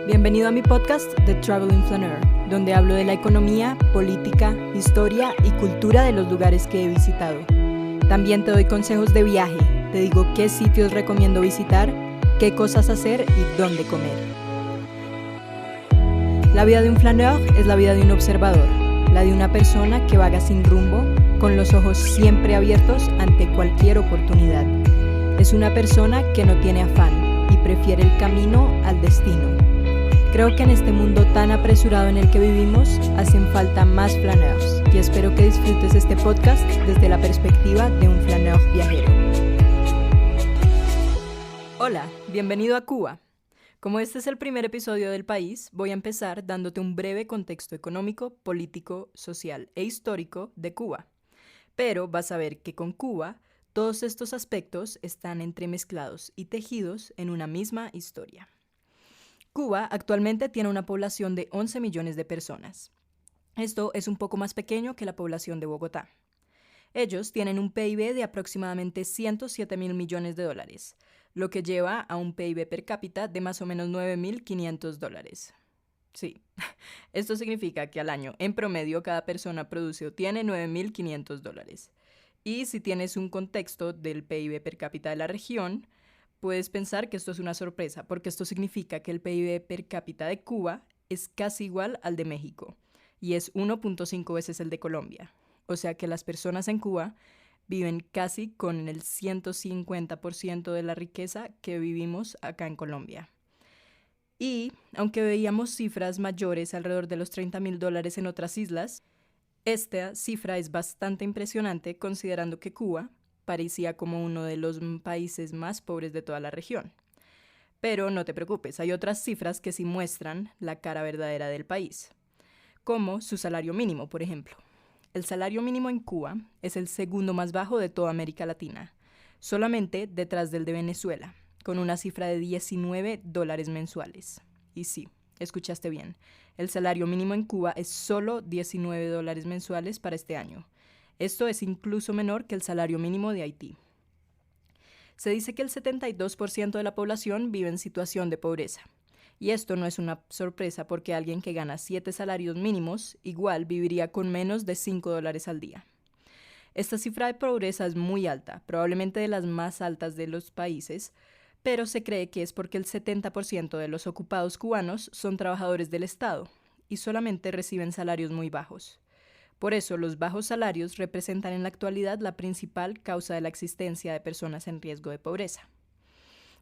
Bienvenido a mi podcast The Traveling Flaneur, donde hablo de la economía, política, historia y cultura de los lugares que he visitado. También te doy consejos de viaje, te digo qué sitios recomiendo visitar, qué cosas hacer y dónde comer. La vida de un flaneur es la vida de un observador, la de una persona que vaga sin rumbo, con los ojos siempre abiertos ante cualquier oportunidad. Es una persona que no tiene afán y prefiere el camino al destino. Creo que en este mundo tan apresurado en el que vivimos, hacen falta más flaneurs y espero que disfrutes este podcast desde la perspectiva de un flaneur viajero. Hola, bienvenido a Cuba. Como este es el primer episodio del país, voy a empezar dándote un breve contexto económico, político, social e histórico de Cuba. Pero vas a ver que con Cuba, todos estos aspectos están entremezclados y tejidos en una misma historia. Cuba actualmente tiene una población de 11 millones de personas. Esto es un poco más pequeño que la población de Bogotá. Ellos tienen un PIB de aproximadamente 107 mil millones de dólares, lo que lleva a un PIB per cápita de más o menos 9.500 dólares. Sí, esto significa que al año, en promedio, cada persona produce o tiene 9.500 dólares. Y si tienes un contexto del PIB per cápita de la región, puedes pensar que esto es una sorpresa, porque esto significa que el PIB per cápita de Cuba es casi igual al de México, y es 1.5 veces el de Colombia. O sea que las personas en Cuba viven casi con el 150% de la riqueza que vivimos acá en Colombia. Y, aunque veíamos cifras mayores alrededor de los 30.000 dólares en otras islas, esta cifra es bastante impresionante considerando que Cuba parecía como uno de los países más pobres de toda la región. Pero no te preocupes, hay otras cifras que sí muestran la cara verdadera del país, como su salario mínimo, por ejemplo. El salario mínimo en Cuba es el segundo más bajo de toda América Latina, solamente detrás del de Venezuela, con una cifra de 19 dólares mensuales. Y sí, escuchaste bien, el salario mínimo en Cuba es solo 19 dólares mensuales para este año. Esto es incluso menor que el salario mínimo de Haití. Se dice que el 72% de la población vive en situación de pobreza. Y esto no es una sorpresa porque alguien que gana 7 salarios mínimos igual viviría con menos de 5 dólares al día. Esta cifra de pobreza es muy alta, probablemente de las más altas de los países, pero se cree que es porque el 70% de los ocupados cubanos son trabajadores del Estado y solamente reciben salarios muy bajos. Por eso, los bajos salarios representan en la actualidad la principal causa de la existencia de personas en riesgo de pobreza.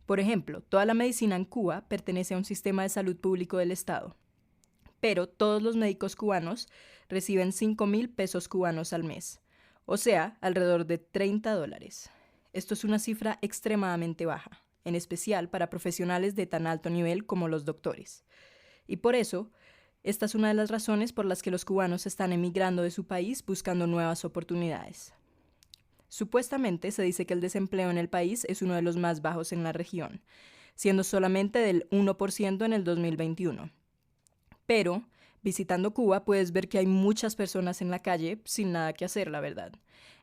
Por ejemplo, toda la medicina en Cuba pertenece a un sistema de salud público del Estado, pero todos los médicos cubanos reciben 5.000 pesos cubanos al mes, o sea, alrededor de 30 dólares. Esto es una cifra extremadamente baja, en especial para profesionales de tan alto nivel como los doctores. Y por eso, esta es una de las razones por las que los cubanos están emigrando de su país buscando nuevas oportunidades. Supuestamente se dice que el desempleo en el país es uno de los más bajos en la región, siendo solamente del 1% en el 2021. Pero, visitando Cuba, puedes ver que hay muchas personas en la calle sin nada que hacer, la verdad.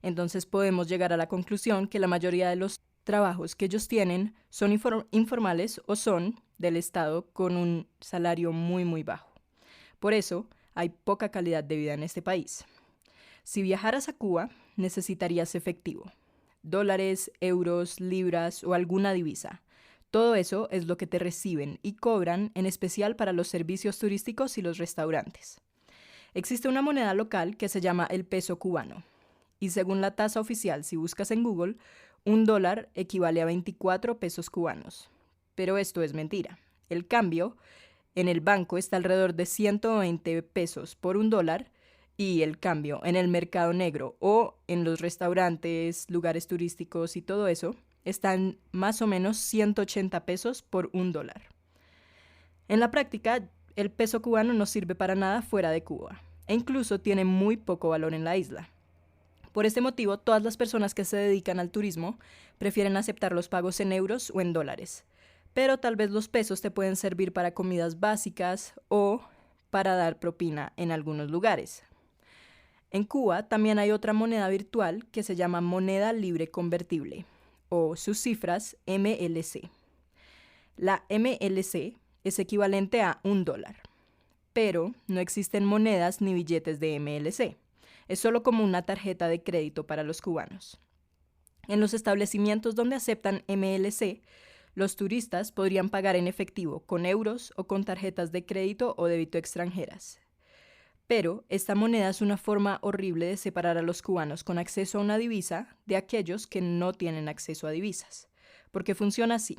Entonces podemos llegar a la conclusión que la mayoría de los trabajos que ellos tienen son informales o son del Estado con un salario muy, muy bajo. Por eso, hay poca calidad de vida en este país. Si viajaras a Cuba, necesitarías efectivo, dólares, euros, libras o alguna divisa. Todo eso es lo que te reciben y cobran, en especial para los servicios turísticos y los restaurantes. Existe una moneda local que se llama el peso cubano, y según la tasa oficial, si buscas en Google, $1 equivale a 24 pesos cubanos. Pero esto es mentira. El cambio en el banco está alrededor de 120 pesos por $1 y el cambio en el mercado negro o en los restaurantes, lugares turísticos y todo eso están más o menos 180 pesos por $1. En la práctica, el peso cubano no sirve para nada fuera de Cuba e incluso tiene muy poco valor en la isla. Por este motivo, todas las personas que se dedican al turismo prefieren aceptar los pagos en euros o en dólares. Pero tal vez los pesos te pueden servir para comidas básicas o para dar propina en algunos lugares. En Cuba también hay otra moneda virtual que se llama moneda libre convertible, o sus cifras MLC. La MLC es equivalente a $1. Pero no existen monedas ni billetes de MLC. Es solo como una tarjeta de crédito para los cubanos. En los establecimientos donde aceptan MLC, los turistas podrían pagar en efectivo con euros o con tarjetas de crédito o débito extranjeras. Pero esta moneda es una forma horrible de separar a los cubanos con acceso a una divisa de aquellos que no tienen acceso a divisas. Porque funciona así.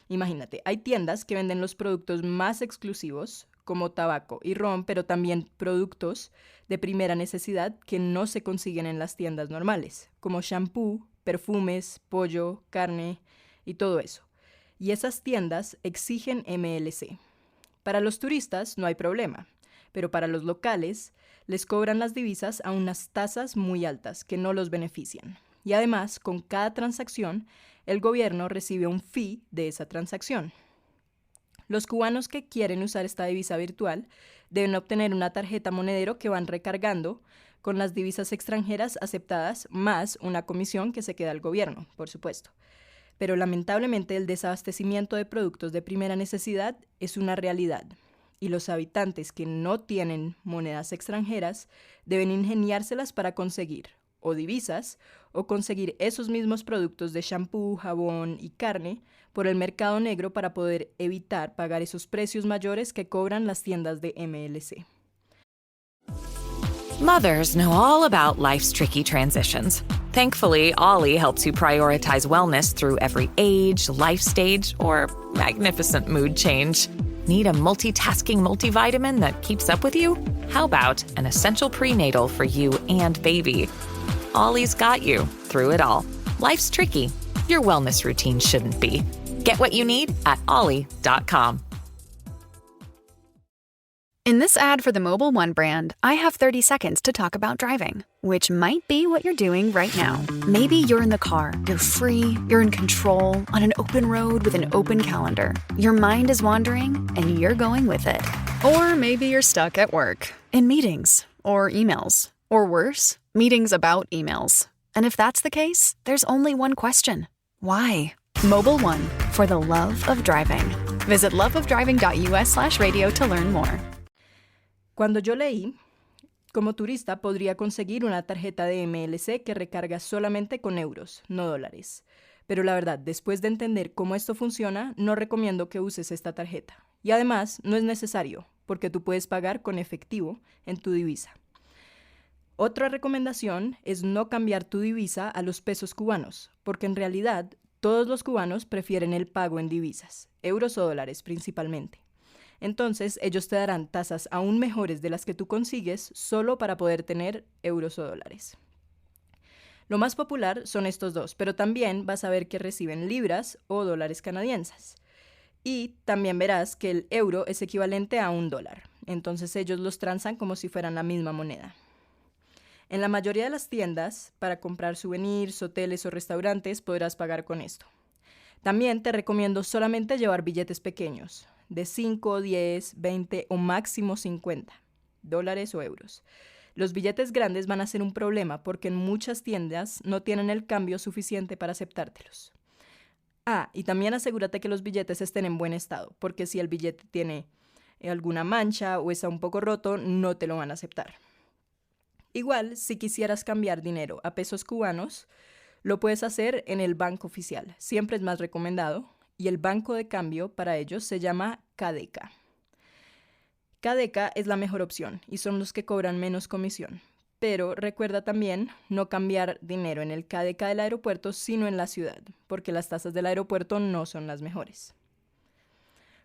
Imagínate, hay tiendas que venden los productos más exclusivos, como tabaco y ron, pero también productos de primera necesidad que no se consiguen en las tiendas normales, como shampoo, perfumes, pollo, carne y todo eso. Y esas tiendas exigen MLC. Para los turistas no hay problema, pero para los locales les cobran las divisas a unas tasas muy altas que no los benefician. Y además, con cada transacción, el gobierno recibe un fee de esa transacción. Los cubanos que quieren usar esta divisa virtual deben obtener una tarjeta monedero que van recargando con las divisas extranjeras aceptadas más una comisión que se queda al gobierno, por supuesto. Pero lamentablemente el desabastecimiento de productos de primera necesidad es una realidad y los habitantes que no tienen monedas extranjeras deben ingeniárselas para conseguir o divisas o conseguir esos mismos productos de shampoo, jabón y carne por el mercado negro para poder evitar pagar esos precios mayores que cobran las tiendas de MLC. Mothers know all about life's tricky transitions. Thankfully, Ollie helps you prioritize wellness through every age, life stage, or magnificent mood change. Need a multitasking multivitamin that keeps up with you? How about an essential prenatal for you and baby? Ollie's got you through it all. Life's tricky. Your wellness routine shouldn't be. Get what you need at ollie.com. In this ad for the Mobile One brand, I have 30 seconds to talk about driving, which might be what you're doing right now. Maybe you're in the car, you're free, you're in control, on an open road with an open calendar. Your mind is wandering, and you're going with it. Or maybe you're stuck at work, in meetings, or emails. Or worse, meetings about emails. And if that's the case, there's only one question. Why? Mobile One, for the love of driving. Visit loveofdriving.us/radio to learn more. Cuando yo leí, como turista podría conseguir una tarjeta de MLC que recarga solamente con euros, no dólares. Pero la verdad, después de entender cómo esto funciona, no recomiendo que uses esta tarjeta. Y además, no es necesario, porque tú puedes pagar con efectivo en tu divisa. Otra recomendación es no cambiar tu divisa a los pesos cubanos, porque en realidad todos los cubanos prefieren el pago en divisas, euros o dólares principalmente. Entonces, ellos te darán tasas aún mejores de las que tú consigues solo para poder tener euros o dólares. Lo más popular son estos dos, pero también vas a ver que reciben libras o dólares canadienses. Y también verás que el euro es equivalente a $1. Entonces, ellos los transan como si fueran la misma moneda. En la mayoría de las tiendas, para comprar souvenirs, hoteles o restaurantes, podrás pagar con esto. También te recomiendo solamente llevar billetes pequeños, de 5, 10, 20 o máximo 50 dólares o euros. Los billetes grandes van a ser un problema porque en muchas tiendas no tienen el cambio suficiente para aceptártelos. Y también asegúrate que los billetes estén en buen estado, porque si el billete tiene alguna mancha o está un poco roto, no te lo van a aceptar. Igual, si quisieras cambiar dinero a pesos cubanos, lo puedes hacer en el banco oficial. Siempre es más recomendado. Y el banco de cambio para ellos se llama Cadeca. Cadeca es la mejor opción y son los que cobran menos comisión. Pero recuerda también no cambiar dinero en el Cadeca del aeropuerto, sino en la ciudad, porque las tasas del aeropuerto no son las mejores.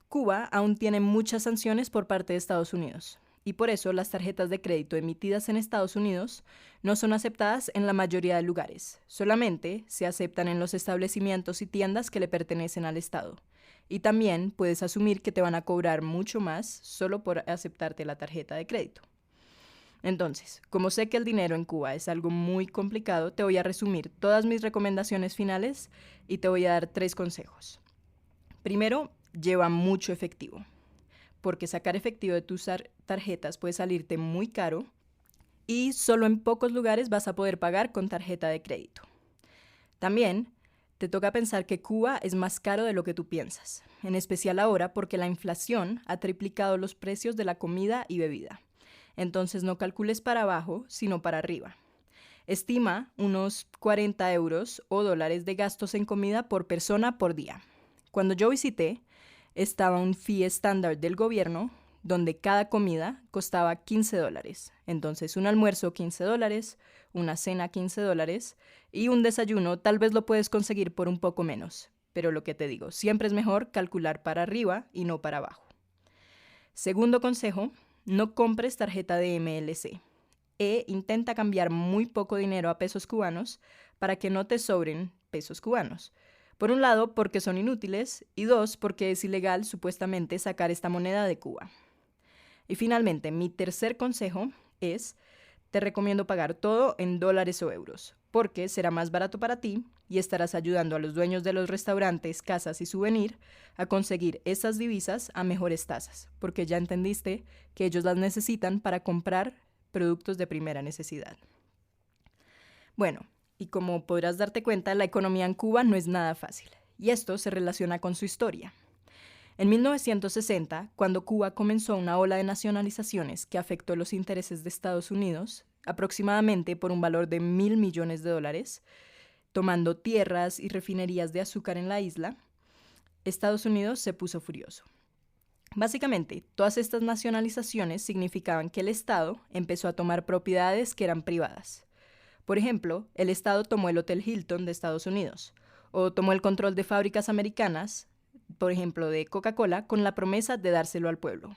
Cuba aún tiene muchas sanciones por parte de Estados Unidos. Y por eso las tarjetas de crédito emitidas en Estados Unidos no son aceptadas en la mayoría de lugares. Solamente se aceptan en los establecimientos y tiendas que le pertenecen al Estado. Y también puedes asumir que te van a cobrar mucho más solo por aceptarte la tarjeta de crédito. Entonces, como sé que el dinero en Cuba es algo muy complicado, te voy a resumir todas mis recomendaciones finales y te voy a dar 3 consejos. Primero, lleva mucho efectivo, porque sacar efectivo de tus tarjetas puede salirte muy caro y solo en pocos lugares vas a poder pagar con tarjeta de crédito. También te toca pensar que Cuba es más caro de lo que tú piensas, en especial ahora porque la inflación ha triplicado los precios de la comida y bebida. Entonces no calcules para abajo, sino para arriba. Estima unos 40 euros o dólares de gastos en comida por persona por día. Cuando yo visité, estaba un fee estándar del gobierno donde cada comida costaba $15. Entonces un almuerzo $15, una cena $15 y un desayuno tal vez lo puedes conseguir por un poco menos. Pero lo que te digo, siempre es mejor calcular para arriba y no para abajo. Segundo consejo, no compres tarjeta de MLC. Intenta cambiar muy poco dinero a pesos cubanos para que no te sobren pesos cubanos. Por un lado, porque son inútiles, y dos, porque es ilegal supuestamente sacar esta moneda de Cuba. Y finalmente, mi tercer consejo es, te recomiendo pagar todo en dólares o euros, porque será más barato para ti y estarás ayudando a los dueños de los restaurantes, casas y souvenir a conseguir esas divisas a mejores tasas, porque ya entendiste que ellos las necesitan para comprar productos de primera necesidad. Bueno, y como podrás darte cuenta, la economía en Cuba no es nada fácil, y esto se relaciona con su historia. En 1960, cuando Cuba comenzó una ola de nacionalizaciones que afectó los intereses de Estados Unidos, aproximadamente por un valor de $1.000 millones, tomando tierras y refinerías de azúcar en la isla, Estados Unidos se puso furioso. Básicamente, todas estas nacionalizaciones significaban que el Estado empezó a tomar propiedades que eran privadas. Por ejemplo, el Estado tomó el Hotel Hilton de Estados Unidos, o tomó el control de fábricas americanas, por ejemplo de Coca-Cola, con la promesa de dárselo al pueblo.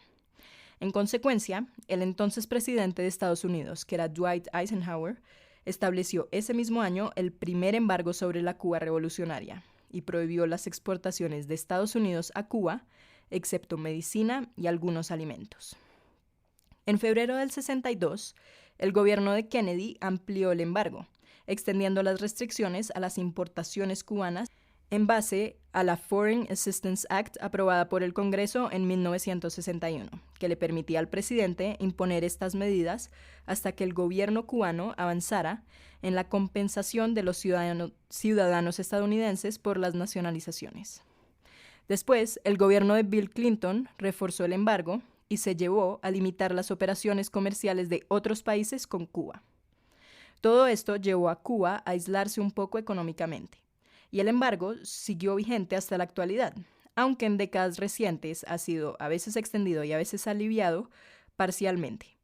En consecuencia, el entonces presidente de Estados Unidos, que era Dwight Eisenhower, estableció ese mismo año el primer embargo sobre la Cuba revolucionaria y prohibió las exportaciones de Estados Unidos a Cuba, excepto medicina y algunos alimentos. En febrero del 62, el gobierno de Kennedy amplió el embargo, extendiendo las restricciones a las importaciones cubanas en base a la Foreign Assistance Act aprobada por el Congreso en 1961, que le permitía al presidente imponer estas medidas hasta que el gobierno cubano avanzara en la compensación de los ciudadanos estadounidenses por las nacionalizaciones. Después, el gobierno de Bill Clinton reforzó el embargo y se llevó a limitar las operaciones comerciales de otros países con Cuba. Todo esto llevó a Cuba a aislarse un poco económicamente, y el embargo siguió vigente hasta la actualidad, aunque en décadas recientes ha sido a veces extendido y a veces aliviado parcialmente.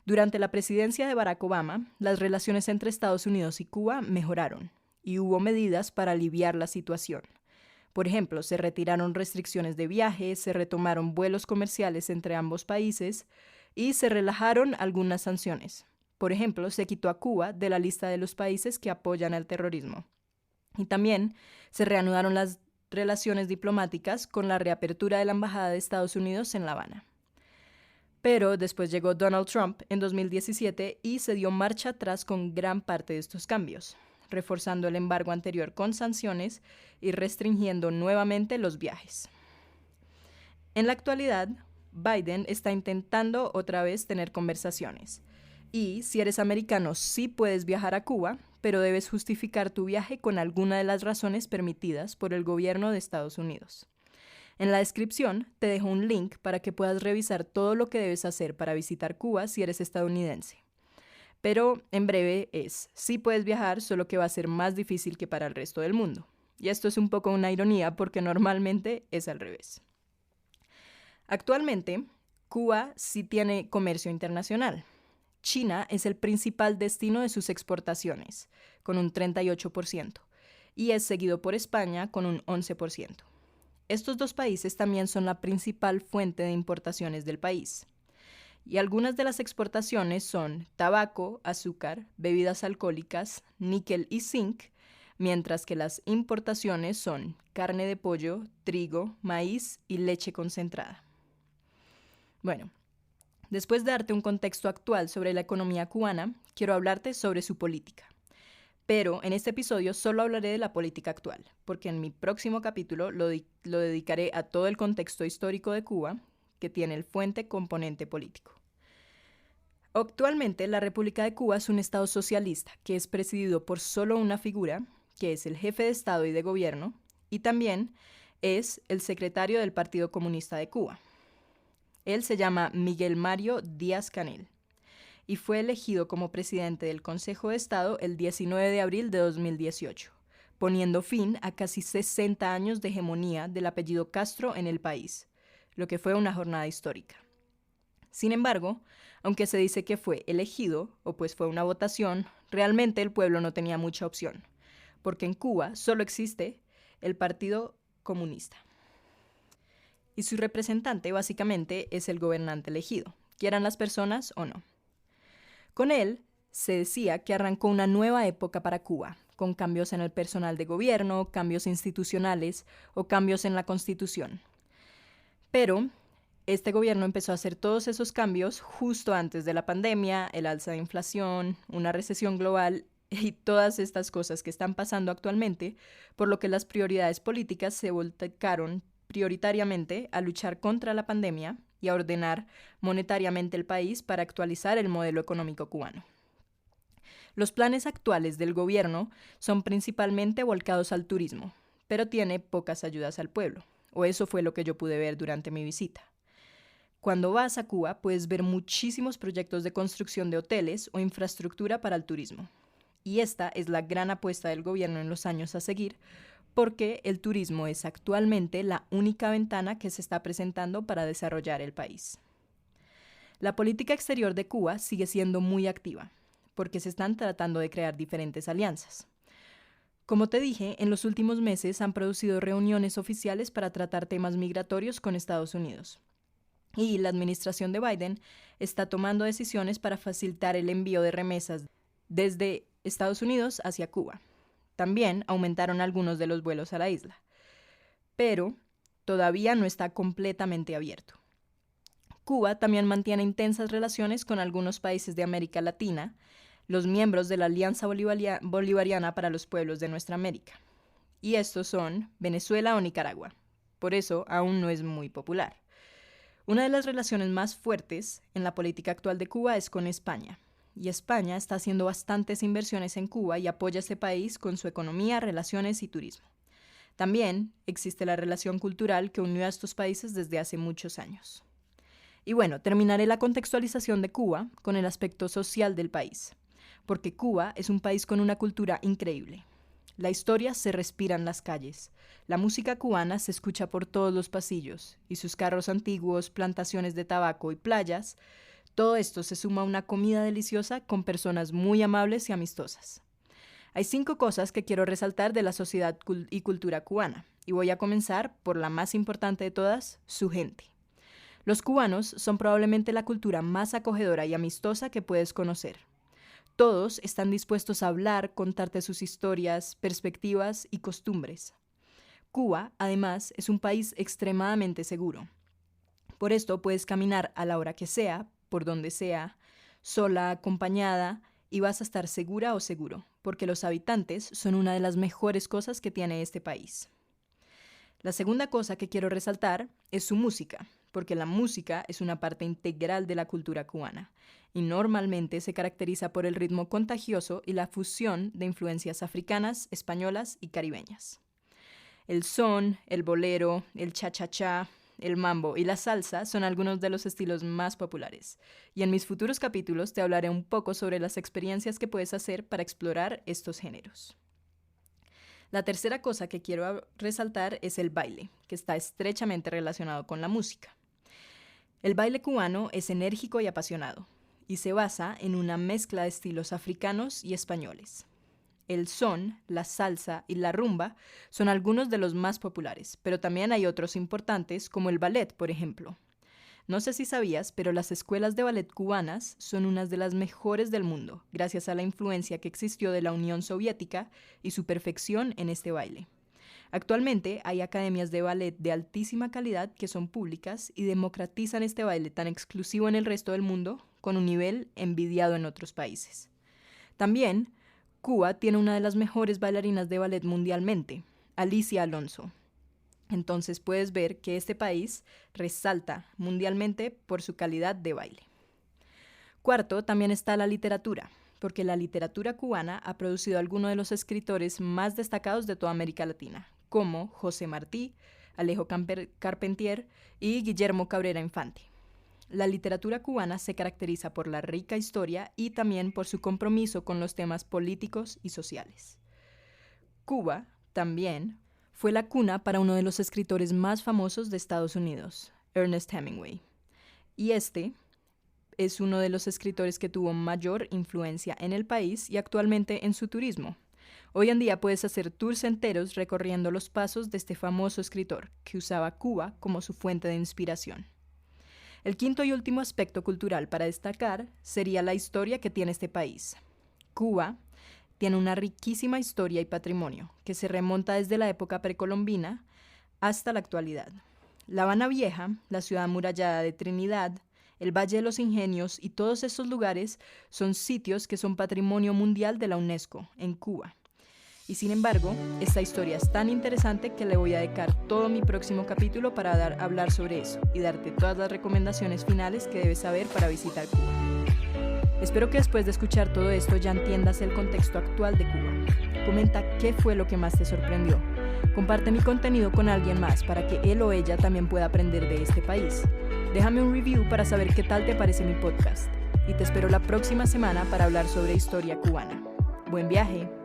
Durante la presidencia de Barack Obama, las relaciones entre Estados Unidos y Cuba mejoraron, y hubo medidas para aliviar la situación. Por ejemplo, se retiraron restricciones de viaje, se retomaron vuelos comerciales entre ambos países y se relajaron algunas sanciones. Por ejemplo, se quitó a Cuba de la lista de los países que apoyan al terrorismo. Y también se reanudaron las relaciones diplomáticas con la reapertura de la Embajada de Estados Unidos en La Habana. Pero después llegó Donald Trump en 2017 y se dio marcha atrás con gran parte de estos cambios, reforzando el embargo anterior con sanciones y restringiendo nuevamente los viajes. En la actualidad, Biden está intentando otra vez tener conversaciones. Y si eres americano, sí puedes viajar a Cuba, pero debes justificar tu viaje con alguna de las razones permitidas por el gobierno de Estados Unidos. En la descripción te dejo un link para que puedas revisar todo lo que debes hacer para visitar Cuba si eres estadounidense. Pero en breve sí puedes viajar, solo que va a ser más difícil que para el resto del mundo. Y esto es un poco una ironía porque normalmente es al revés. Actualmente, Cuba sí tiene comercio internacional. China es el principal destino de sus exportaciones, con un 38%, y es seguido por España con un 11%. Estos dos países también son la principal fuente de importaciones del país. Y algunas de las exportaciones son tabaco, azúcar, bebidas alcohólicas, níquel y zinc, mientras que las importaciones son carne de pollo, trigo, maíz y leche concentrada. Bueno, después de darte un contexto actual sobre la economía cubana, quiero hablarte sobre su política. Pero en este episodio solo hablaré de la política actual, porque en mi próximo capítulo lo dedicaré a todo el contexto histórico de Cuba, que tiene el fuerte componente político. Actualmente, la República de Cuba es un estado socialista que es presidido por solo una figura, que es el jefe de Estado y de Gobierno, y también es el secretario del Partido Comunista de Cuba. Él se llama Miguel Mario Díaz-Canel y fue elegido como presidente del Consejo de Estado el 19 de abril de 2018, poniendo fin a casi 60 años de hegemonía del apellido Castro en el país, lo que fue una jornada histórica. Sin embargo, aunque se dice que fue elegido, o pues fue una votación, realmente el pueblo no tenía mucha opción, porque en Cuba solo existe el Partido Comunista. Y su representante básicamente es el gobernante elegido, quieran las personas o no. Con él se decía que arrancó una nueva época para Cuba, con cambios en el personal de gobierno, cambios institucionales o cambios en la Constitución. Pero este gobierno empezó a hacer todos esos cambios justo antes de la pandemia, el alza de inflación, una recesión global y todas estas cosas que están pasando actualmente, por lo que las prioridades políticas se volcaron prioritariamente a luchar contra la pandemia y a ordenar monetariamente el país para actualizar el modelo económico cubano. Los planes actuales del gobierno son principalmente volcados al turismo, pero tiene pocas ayudas al pueblo, o eso fue lo que yo pude ver durante mi visita. Cuando vas a Cuba puedes ver muchísimos proyectos de construcción de hoteles o infraestructura para el turismo. Y esta es la gran apuesta del gobierno en los años a seguir, porque el turismo es actualmente la única ventana que se está presentando para desarrollar el país. La política exterior de Cuba sigue siendo muy activa, porque se están tratando de crear diferentes alianzas. Como te dije, en los últimos meses han producido reuniones oficiales para tratar temas migratorios con Estados Unidos. Y la administración de Biden está tomando decisiones para facilitar el envío de remesas desde Estados Unidos hacia Cuba. También aumentaron algunos de los vuelos a la isla, pero todavía no está completamente abierto. Cuba también mantiene intensas relaciones con algunos países de América Latina, los miembros de la Alianza Bolivariana para los Pueblos de Nuestra América. Y estos son Venezuela o Nicaragua. Por eso aún no es muy popular. Una de las relaciones más fuertes en la política actual de Cuba es con España. Y España está haciendo bastantes inversiones en Cuba y apoya a este país con su economía, relaciones y turismo. También existe la relación cultural que unió a estos países desde hace muchos años. Y bueno, terminaré la contextualización de Cuba con el aspecto social del país, porque Cuba es un país con una cultura increíble. La historia se respira en las calles, la música cubana se escucha por todos los pasillos, y sus carros antiguos, plantaciones de tabaco y playas, todo esto se suma a una comida deliciosa con personas muy amables y amistosas. Hay 5 cosas que quiero resaltar de la sociedad y cultura cubana, y voy a comenzar por la más importante de todas, su gente. Los cubanos son probablemente la cultura más acogedora y amistosa que puedes conocer. Todos están dispuestos a hablar, contarte sus historias, perspectivas y costumbres. Cuba, además, es un país extremadamente seguro. Por esto puedes caminar a la hora que sea, por donde sea, sola, acompañada, y vas a estar segura o seguro, porque los habitantes son una de las mejores cosas que tiene este país. La segunda cosa que quiero resaltar es su música, porque la música es una parte integral de la cultura cubana, y normalmente se caracteriza por el ritmo contagioso y la fusión de influencias africanas, españolas y caribeñas. El son, el bolero, el cha-cha-cha, el mambo y la salsa son algunos de los estilos más populares, y en mis futuros capítulos te hablaré un poco sobre las experiencias que puedes hacer para explorar estos géneros. La tercera cosa que quiero resaltar es el baile, que está estrechamente relacionado con la música. El baile cubano es enérgico y apasionado, y se basa en una mezcla de estilos africanos y españoles. El son, la salsa y la rumba son algunos de los más populares, pero también hay otros importantes como el ballet, por ejemplo. No sé si sabías, pero las escuelas de ballet cubanas son unas de las mejores del mundo, gracias a la influencia que existió de la Unión Soviética y su perfección en este baile. Actualmente hay academias de ballet de altísima calidad que son públicas y democratizan este baile tan exclusivo en el resto del mundo con un nivel envidiado en otros países. También, Cuba tiene una de las mejores bailarinas de ballet mundialmente, Alicia Alonso. Entonces puedes ver que este país resalta mundialmente por su calidad de baile. Cuarto, también está la literatura, porque la literatura cubana ha producido a algunos de los escritores más destacados de toda América Latina, como José Martí, Alejo Carpentier y Guillermo Cabrera Infante. La literatura cubana se caracteriza por la rica historia y también por su compromiso con los temas políticos y sociales. Cuba, también, fue la cuna para uno de los escritores más famosos de Estados Unidos, Ernest Hemingway. Y este es uno de los escritores que tuvo mayor influencia en el país y actualmente en su turismo. Hoy en día puedes hacer tours enteros recorriendo los pasos de este famoso escritor, que usaba Cuba como su fuente de inspiración. El quinto y último aspecto cultural para destacar sería la historia que tiene este país. Cuba tiene una riquísima historia y patrimonio que se remonta desde la época precolombina hasta la actualidad. La Habana Vieja, la ciudad amurallada de Trinidad, el Valle de los Ingenios y todos estos lugares son sitios que son patrimonio mundial de la UNESCO en Cuba. Y sin embargo, esta historia es tan interesante que le voy a dedicar todo mi próximo capítulo para hablar sobre eso y darte todas las recomendaciones finales que debes saber para visitar Cuba. Espero que después de escuchar todo esto ya entiendas el contexto actual de Cuba. Comenta qué fue lo que más te sorprendió. Comparte mi contenido con alguien más para que él o ella también pueda aprender de este país. Déjame un review para saber qué tal te parece mi podcast. Y te espero la próxima semana para hablar sobre historia cubana. ¡Buen viaje!